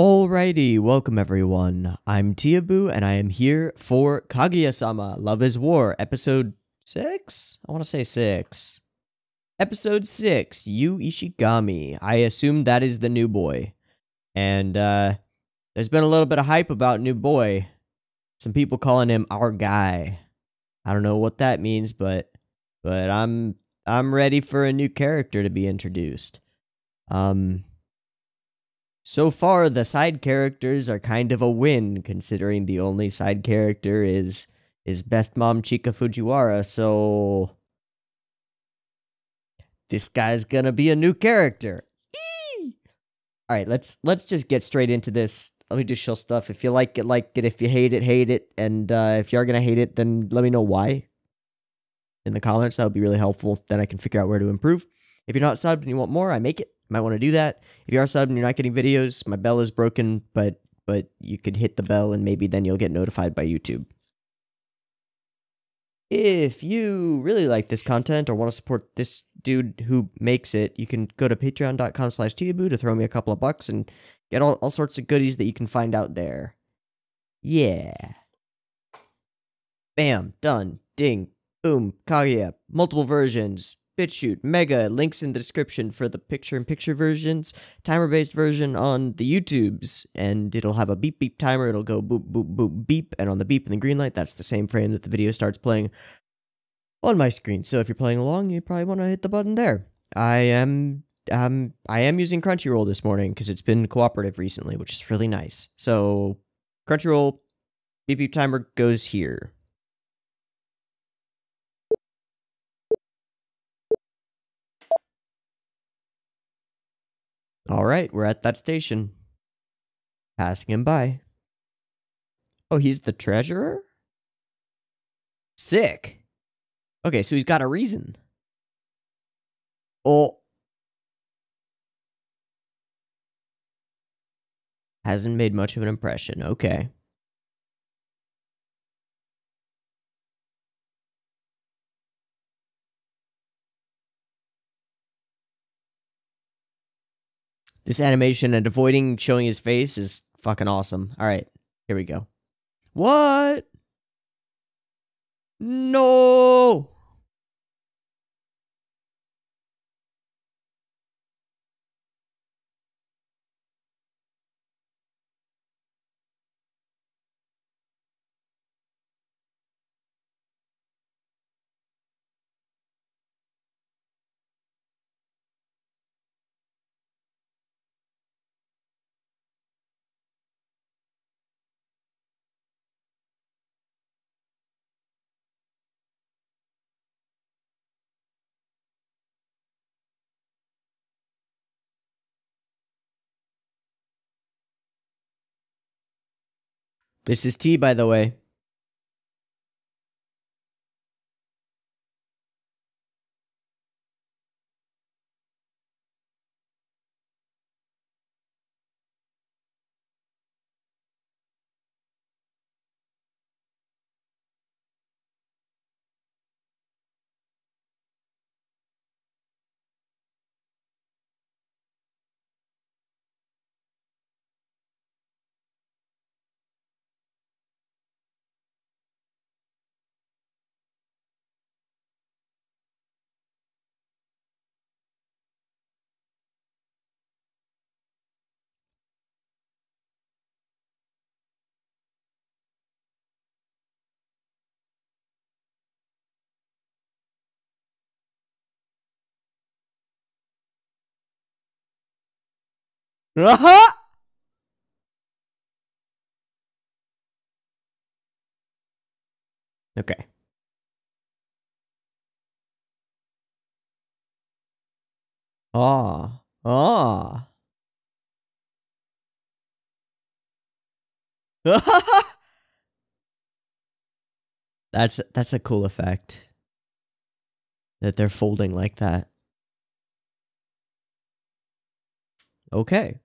Alrighty, welcome everyone. I'm Teeaboo, and I am here for Kaguya-sama, Love is War, episode 6? I want to say 6. Episode 6, Yu Ishigami. I assume that is the new boy. And, there's been a little bit of hype about new boy. Some people calling him our guy. I don't know what that means, but I'm ready for a new character to be introduced. So far, the side characters are kind of a win, considering the only side character is best mom Chika Fujiwara, so this guy's gonna be a new character. Alright, let's just get straight into this. Let me do chill stuff. If you like it, like it. If you hate it, hate it. And if you are gonna hate it, then let me know why in the comments. That would be really helpful. Then I can figure out where to improve. If you're not subbed and you want more, I make it. You might want to do that. If you are subbed and you're not getting videos, my bell is broken, but you could hit the bell and maybe then you'll get notified by YouTube. If you really like this content or want to support this dude who makes it, you can go to patreon.com/Teeaboo to throw me a couple of bucks and get all sorts of goodies that you can find out there. Yeah. Bam. Done. Ding. Boom. Kaguya. Multiple versions. BitChute, Mega, links in the description for the picture-in-picture versions, timer-based version on the YouTubes, and it'll have a beep-beep timer, it'll go boop, boop, boop, beep, and on the beep and the green light, that's the same frame that the video starts playing on my screen. So if you're playing along, you probably want to hit the button there. I am using Crunchyroll this morning, because it's been cooperative recently, which is really nice. So, Crunchyroll, beep-beep timer goes here. Alright, we're at that station. Passing him by. Oh, he's the treasurer? Sick. Okay, so he's got a reason. Oh. Hasn't made much of an impression. Okay. This animation and avoiding showing his face is fucking awesome. Alright, here we go. What? No! This is T, by the way. Aha! Okay. Ah. Ah. That's a cool effect. That they're folding like that. Okay.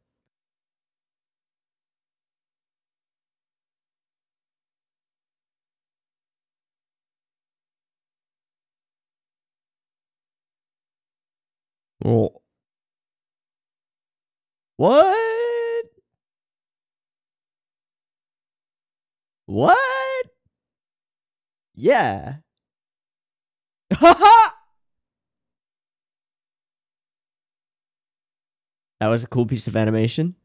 Oh. What? What? Yeah. That was a cool piece of animation.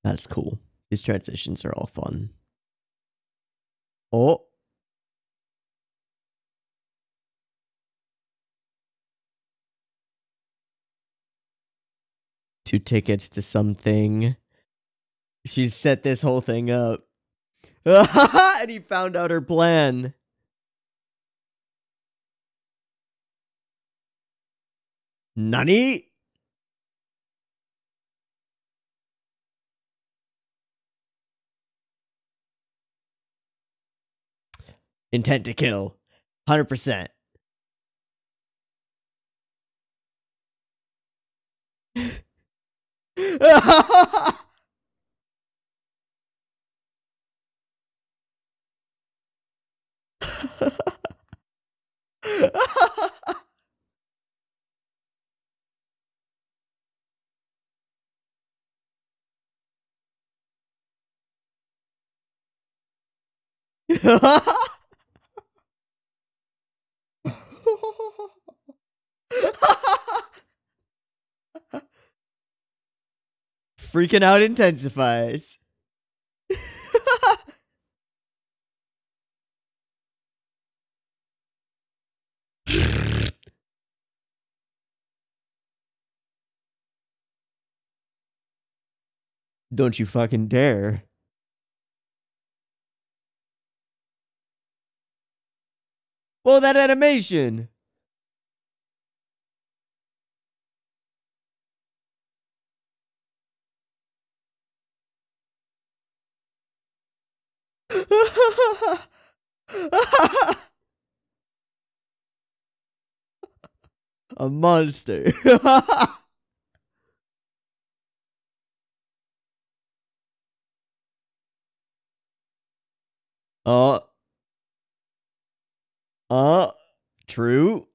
That's cool. These transitions are all fun. Oh. 2 tickets to something. She's set this whole thing up. And he found out her plan. Nani? Intent to kill. 100%. Freaking out intensifies. Don't you fucking dare. Well, that animation. A monster. Oh. True.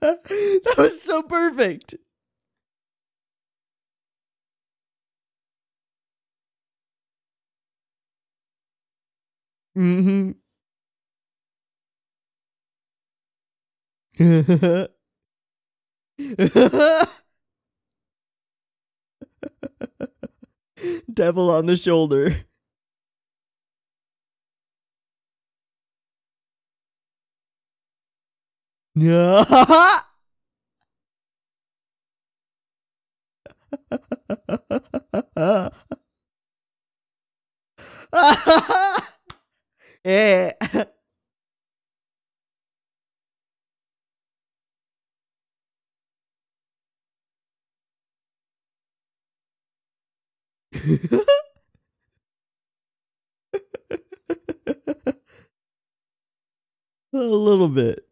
That was so perfect. Mm-hmm. Devil on the shoulder. Yeah. Yeah. A little bit.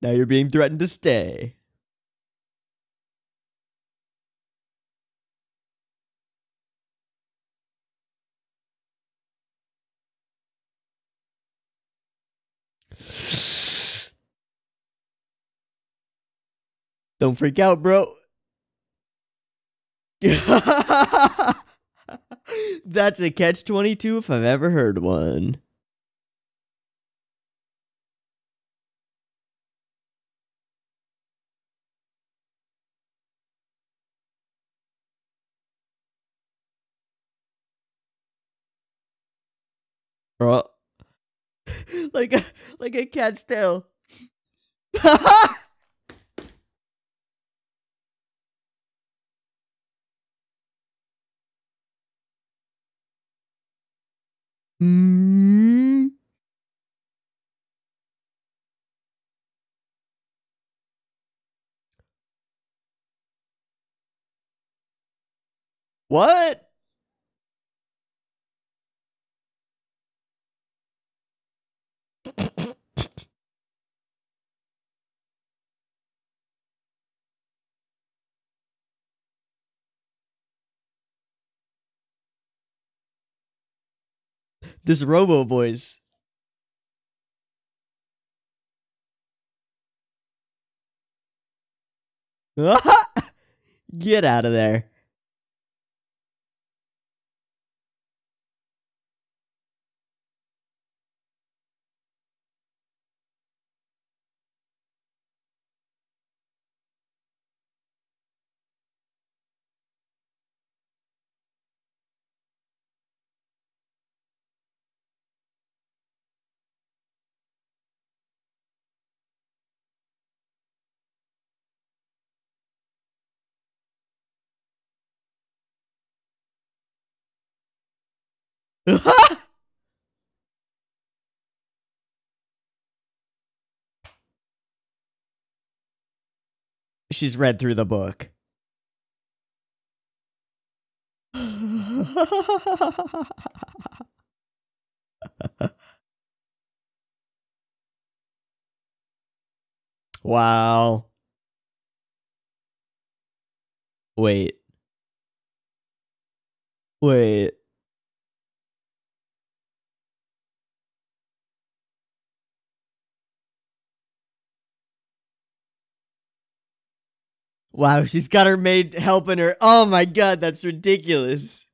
Now you're being threatened to stay. Don't freak out, bro. That's a catch-22 if I've ever heard one. Bro. like a cat's tail. Mm. What? This robo voice. Get out of there. She's read through the book. Wow. Wait. Wait. Wow, she's got her maid helping her. Oh my god, that's ridiculous.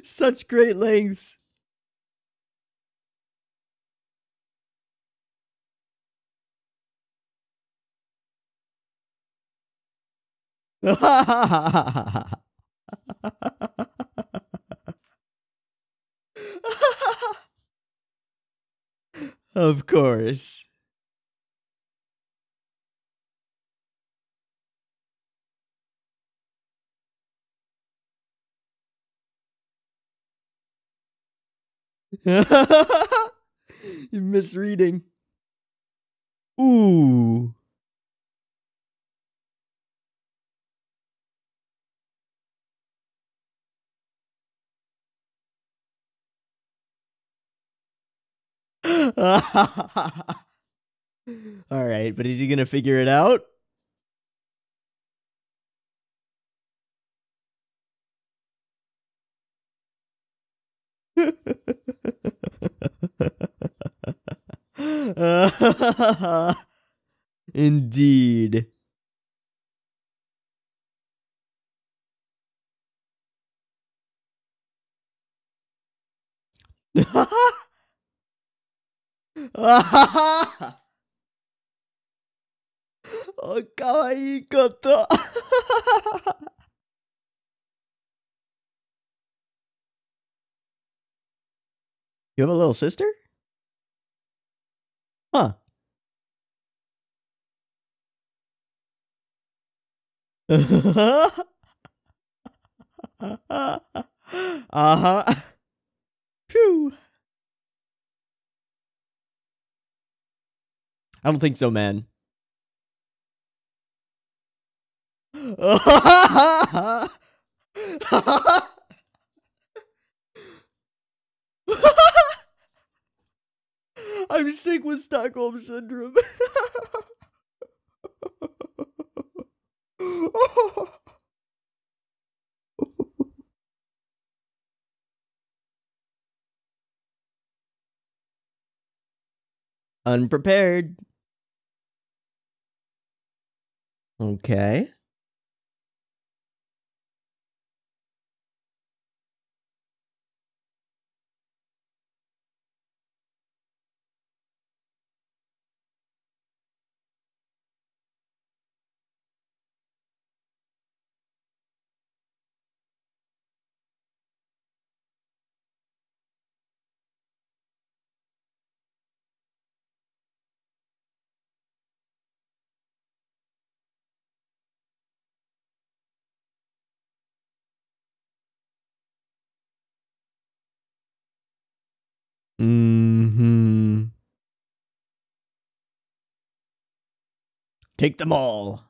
Such great lengths. Of course. You're misreading. Ooh. All right, but is he gonna figure it out? Indeed. Oh, kawaii koto. You have a little sister? Huh. Uh-huh. Phew. I don't think so, man. I'm sick with Stockholm Syndrome. Unprepared. Okay. Mm-hmm. Take them all.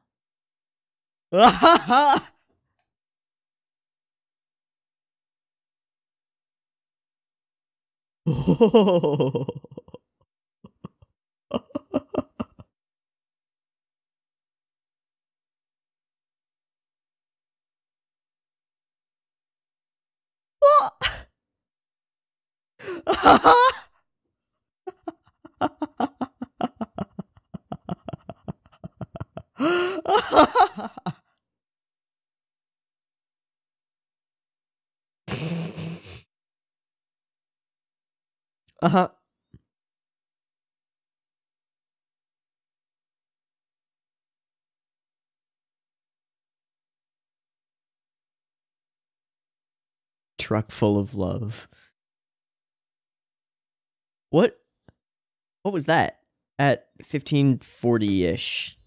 Uh-huh. Truck full of love. What was that? At 1540-ish.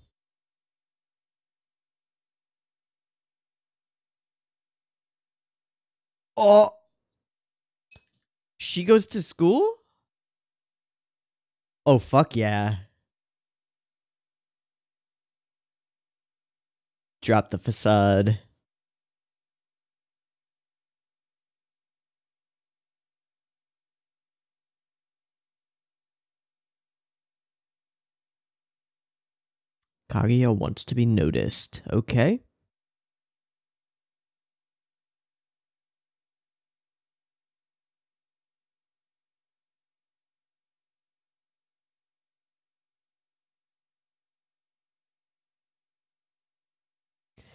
Oh. She goes to school? Oh, fuck yeah. Drop the facade. Kaguya wants to be noticed. Okay.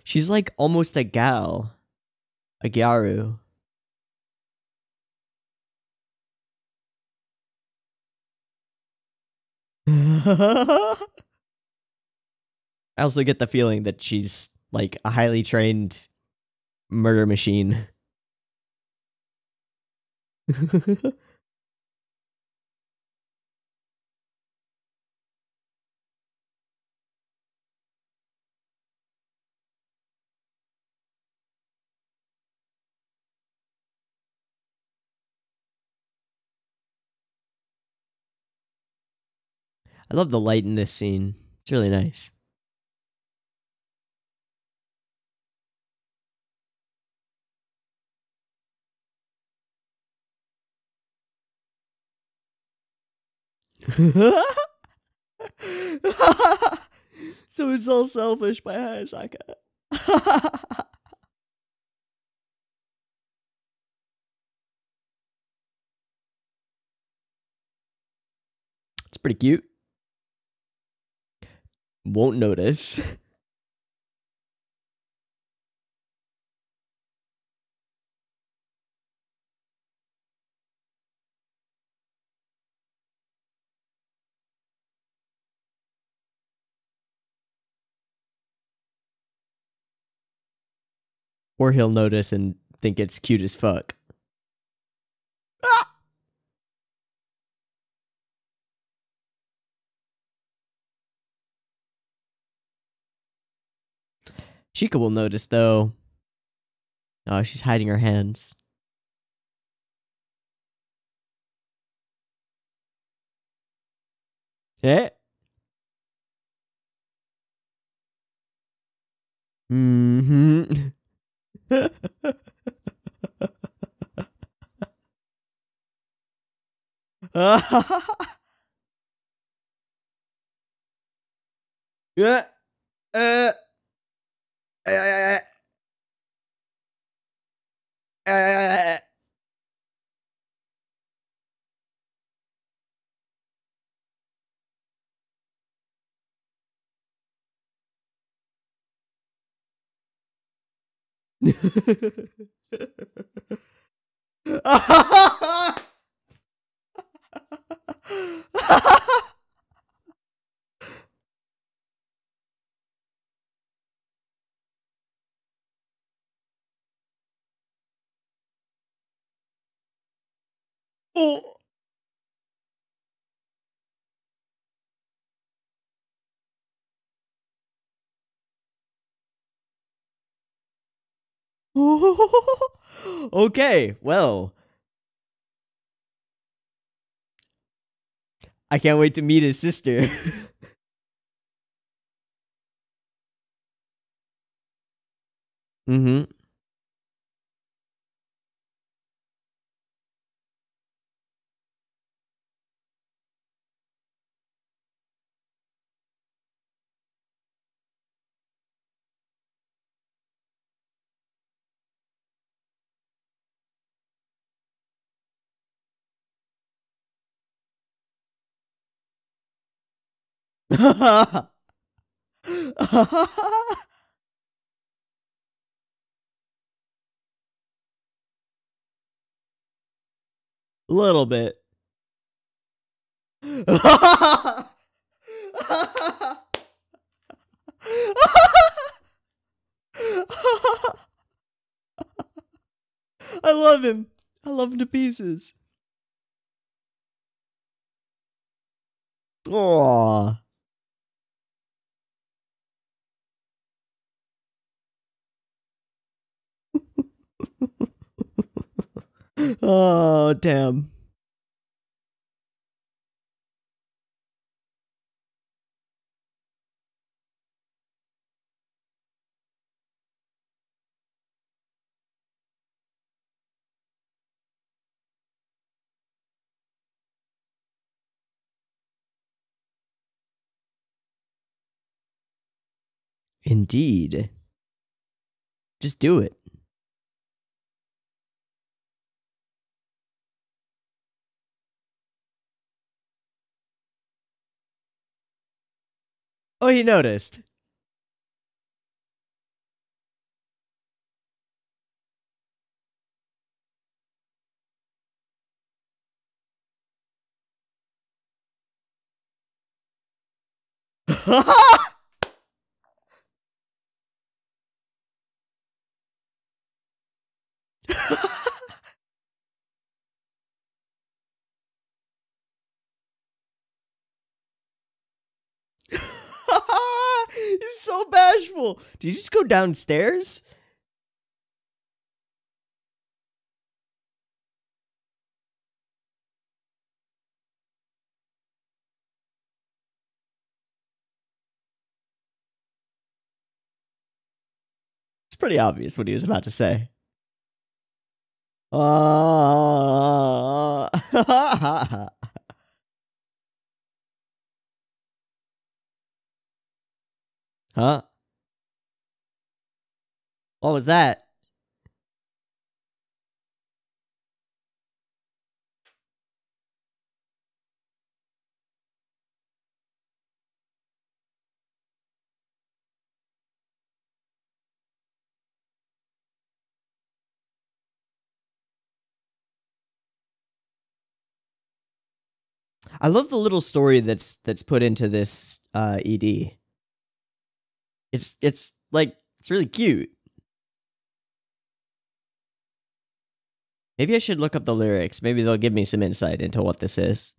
She's like almost a gal. A gyaru. I also get the feeling that she's like a highly trained murder machine. I love the light in this scene. It's really nice. So it's all selfish by Hayasaka. It's pretty cute. Won't notice. Or he'll notice and think it's cute as fuck. Ah! Chica will notice, though. Oh, she's hiding her hands. Eh? Mm-hmm. Yeah. Uh, uh, uh, Oh. Okay, well, I can't wait to meet his sister. Mm-hmm. A little bit. I love him. I love him to pieces. Aww. Oh, damn. Indeed. Just do it. Oh, he noticed. He's so bashful. Did you just go downstairs? It's pretty obvious what he was about to say. Huh? What was that? I love the little story that's put into this ED. It's like it's really cute. Maybe I should look up the lyrics. Maybe they'll give me some insight into what this is.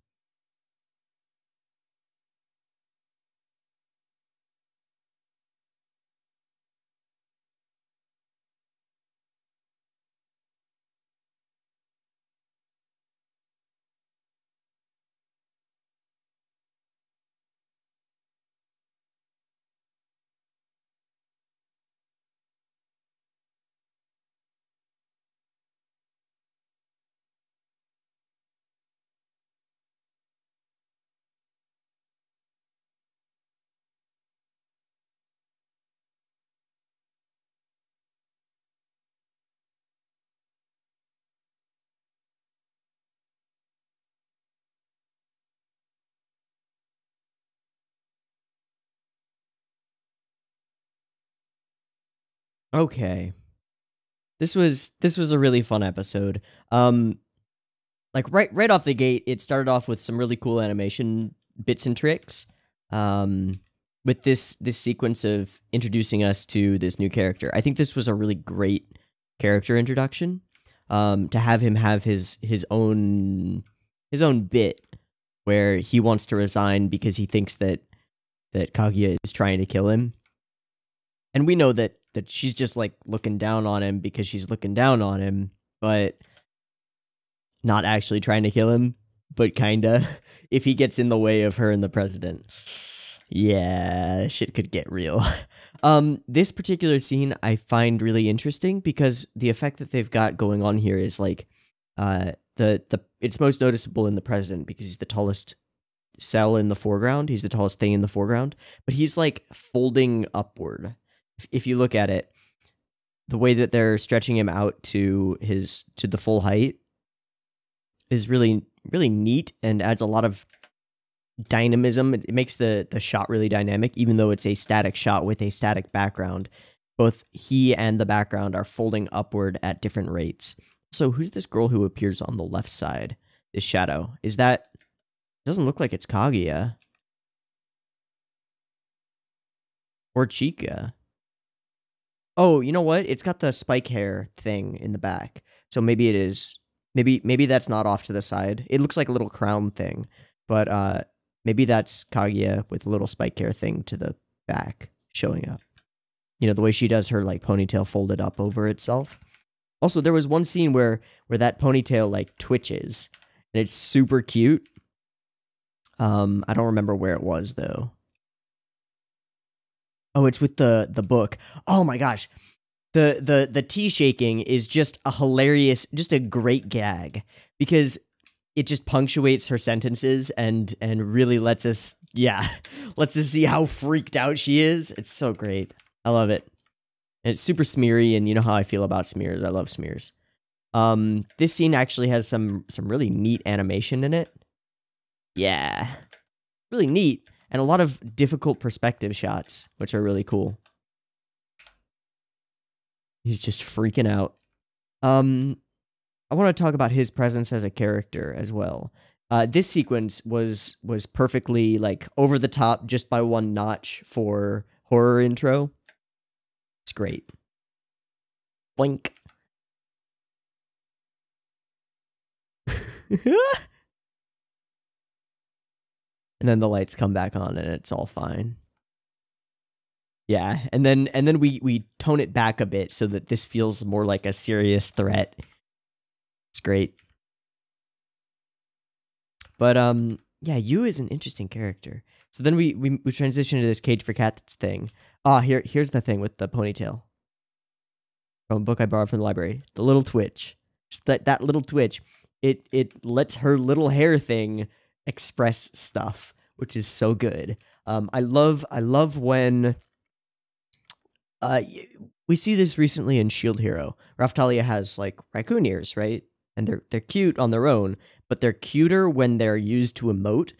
Okay. This was a really fun episode. Like right off the gate, it started off with some really cool animation bits and tricks. With this sequence of introducing us to this new character. I think this was a really great character introduction. To have him have his own bit where he wants to resign because he thinks that Kaguya is trying to kill him. And we know that she's just like looking down on him because she's looking down on him, but not actually trying to kill him, but kinda. If he gets in the way of her and the president. Yeah, shit could get real. This particular scene I find really interesting because the effect that they've got going on here is like it's most noticeable in the president because he's the tallest cell in the foreground. He's the tallest thing in the foreground, but he's like folding upward. If you look at it, the way that they're stretching him out to the full height is really, really neat and adds a lot of dynamism. It makes the shot really dynamic, even though it's a static shot with a static background. Both he and the background are folding upward at different rates. So who's this girl who appears on the left side? This shadow. Is that... Doesn't look like it's Kaguya. Or Chika. Oh, you know what? It's got the spike hair thing in the back. So maybe it is... Maybe that's not off to the side. It looks like a little crown thing. But maybe that's Kaguya with a little spike hair thing to the back showing up. You know, the way she does her like ponytail folded up over itself. Also, there was one scene where that ponytail like twitches. And it's super cute. I don't remember where it was though. Oh, it's with the book. Oh my gosh. The tea shaking is just a hilarious, just a great gag because it just punctuates her sentences and really lets us see how freaked out she is. It's so great. I love it. And it's super smeary, and you know how I feel about smears. I love smears. This scene actually has some really neat animation in it. Yeah. Really neat. And a lot of difficult perspective shots, which are really cool. He's just freaking out. I want to talk about his presence as a character as well. This sequence was perfectly like over the top just by one notch for horror intro. It's great. Blink. And then the lights come back on and it's all fine. Yeah, and then we tone it back a bit so that this feels more like a serious threat. It's great. But yeah, Eiyuu is an interesting character. So then we transition to this Cage for Cats thing. Here's the thing with the ponytail. From a book I borrowed from the library. The little twitch. Just that little twitch. It lets her little hair thing express stuff, which is so good. I love when we see this recently in Shield Hero. Raphtalia has like raccoon ears, right? And they're cute on their own, but they're cuter when they're used to emote,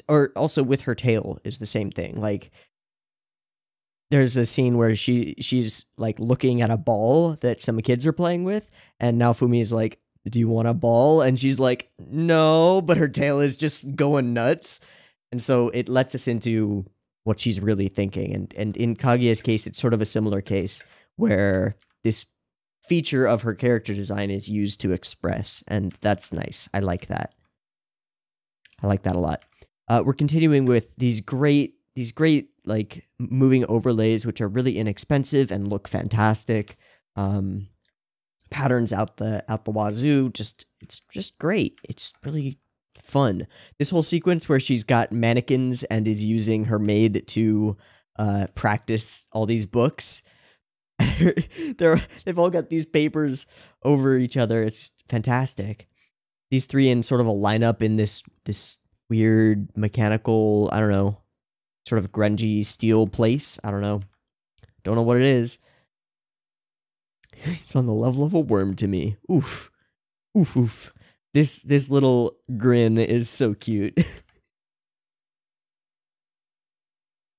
or also with her tail is the same thing. Like there's a scene where she's like looking at a ball that some kids are playing with, and Naofumi is like, "Do you want a ball?" And she's like, "No," but her tail is just going nuts. And so it lets us into what she's really thinking. And in Kaguya's case, it's sort of a similar case where this feature of her character design is used to express, and that's nice. I like that. I like that a lot. We're continuing with these great like moving overlays, which are really inexpensive and look fantastic. Patterns out the wazoo. It's just great. It's really fun. This whole sequence where she's got mannequins and is using her maid to practice all these books. They've all got these papers over each other. It's fantastic. These three in sort of a lineup in this weird mechanical, I don't know, sort of grungy steel place. I don't know what it is. It's on the level of a worm to me. Oof. Oof oof. This little grin is so cute.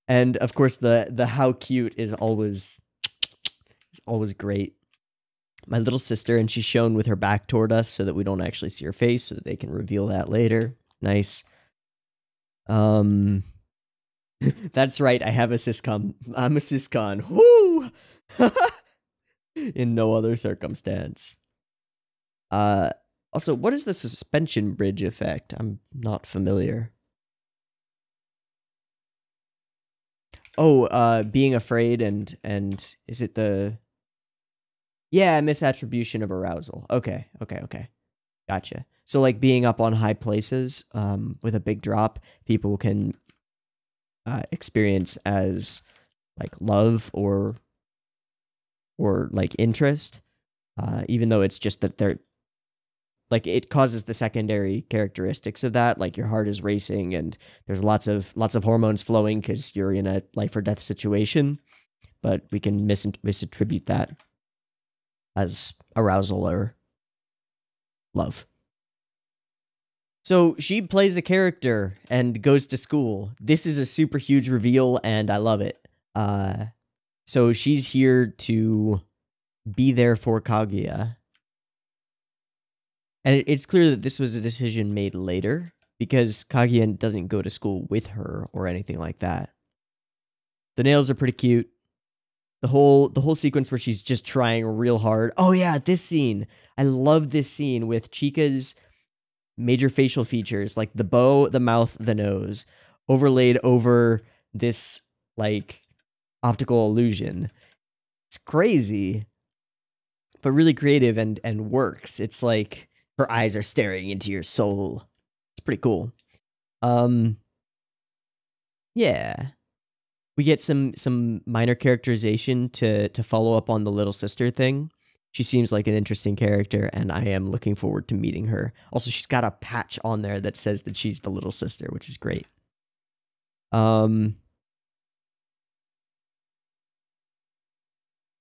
And of course the how cute is always It's always great. My little sister, and she's shown with her back toward us so that we don't actually see her face, so that they can reveal that later. Nice. That's right, I have a syscom. I'm a syscon. Woo! In no other circumstance. Also, what is the suspension bridge effect? I'm not familiar. Oh, being afraid and is it the... Yeah, misattribution of arousal. Okay. Gotcha. So, like, being up on high places with a big drop, people can experience as, like, love or like, interest, even though it's just that they're... Like, it causes the secondary characteristics of that, like your heart is racing and there's lots of hormones flowing because you're in a life or death situation, but we can misattribute that as arousal or love. So she plays a character and goes to school. This is a super huge reveal and I love it. So she's here to be there for Kaguya. And it's clear that this was a decision made later, because Kaguya doesn't go to school with her or anything like that. The nails are pretty cute. The whole sequence where she's just trying real hard. Oh yeah, this scene. I love this scene with Chika's major facial features, like the bow, the mouth, the nose, overlaid over this, like, optical illusion. It's crazy, but really creative and works. It's like... her eyes are staring into your soul. It's pretty cool. Yeah. We get some minor characterization to follow up on the little sister thing. She seems like an interesting character, and I am looking forward to meeting her. Also, she's got a patch on there that says that she's the little sister, which is great.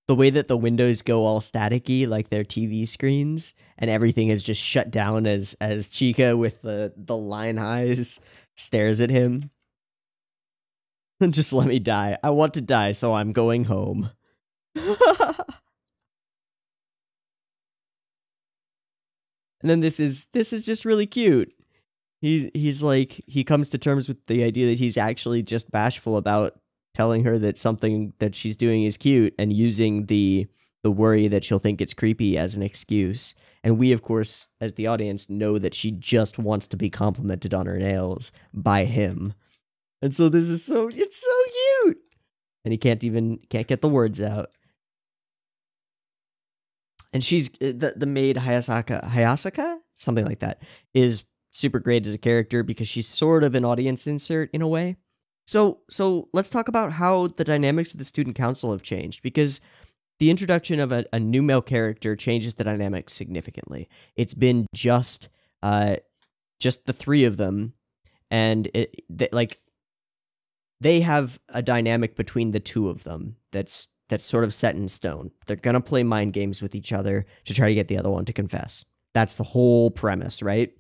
The way that the windows go all staticky, like their TV screens, and everything is just shut down as Chika with the line eyes stares at him. Just let me die. I want to die, so I'm going home. And then this is just really cute. He's like, he comes to terms with the idea that he's actually just bashful about telling her that something that she's doing is cute, and using the worry that she'll think it's creepy as an excuse. And we, of course, as the audience, know that she just wants to be complimented on her nails by him. And so this is it's so cute. And he can't get the words out. And she's the maid Hayasaka, something like that, is super great as a character because she's sort of an audience insert in a way. So let's talk about how the dynamics of the student council have changed, because the introduction of a new male character changes the dynamics significantly. It's been just the three of them, and they have a dynamic between the two of them that's sort of set in stone. They're gonna play mind games with each other to try to get the other one to confess. That's the whole premise, right?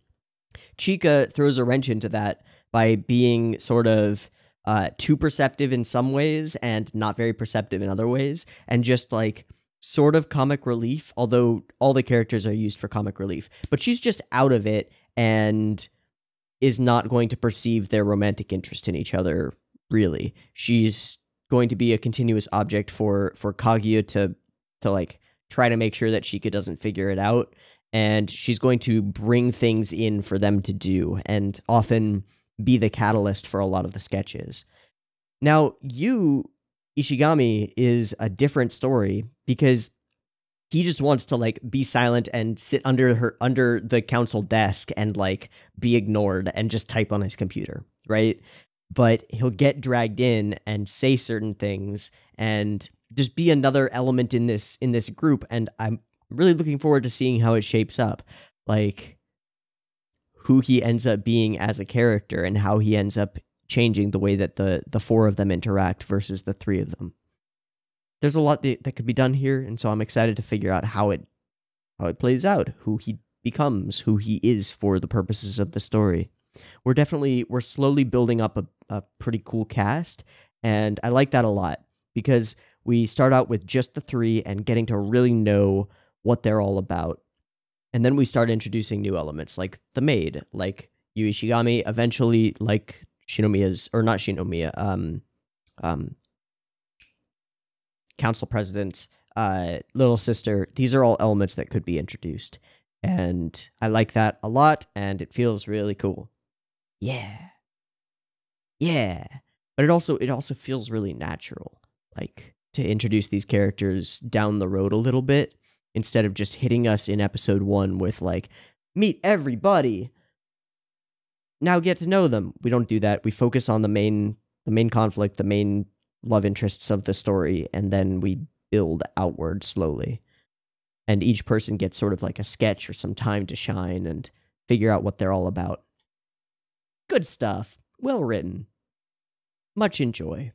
Chika throws a wrench into that by being sort of too perceptive in some ways and not very perceptive in other ways, and just like sort of comic relief, although all the characters are used for comic relief. But she's just out of it and is not going to perceive their romantic interest in each other, really. She's going to be a continuous object for Kaguya to like try to make sure that Chika doesn't figure it out, and she's going to bring things in for them to do, and often be the catalyst for a lot of the sketches. Now, Ishigami is a different story, because he just wants to like be silent and sit under the council desk and like be ignored and just type on his computer, right? But he'll get dragged in and say certain things and just be another element in this group, and I'm really looking forward to seeing how it shapes up. Like, who he ends up being as a character and how he ends up changing the way that the four of them interact versus the three of them. There's a lot that could be done here, and so I'm excited to figure out how it plays out, who he becomes, who he is for the purposes of the story. We're slowly building up a pretty cool cast, and I like that a lot, because We start out with just the 3 and getting to really know what they're all about. And then we start introducing new elements like the maid, like Yui Shigami, eventually like Shinomiya's, or not Shinomiya, council president, little sister. These are all elements that could be introduced. And I like that a lot, and it feels really cool. Yeah. But it also feels really natural, like, to introduce these characters down the road a little bit, instead of just hitting us in episode 1 with, like, meet everybody, now get to know them. We don't do that. We focus on the main conflict, the main love interests of the story, and then we build outward slowly. And each person gets sort of like a sketch or some time to shine and figure out what they're all about. Good stuff. Well written. Much enjoy.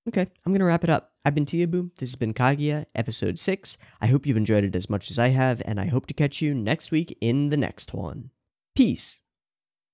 Okay, I'm going to wrap it up. I've been Teeaboo. This has been Kaguya, episode 6. I hope you've enjoyed it as much as I have, and I hope to catch you next week in the next one. Peace.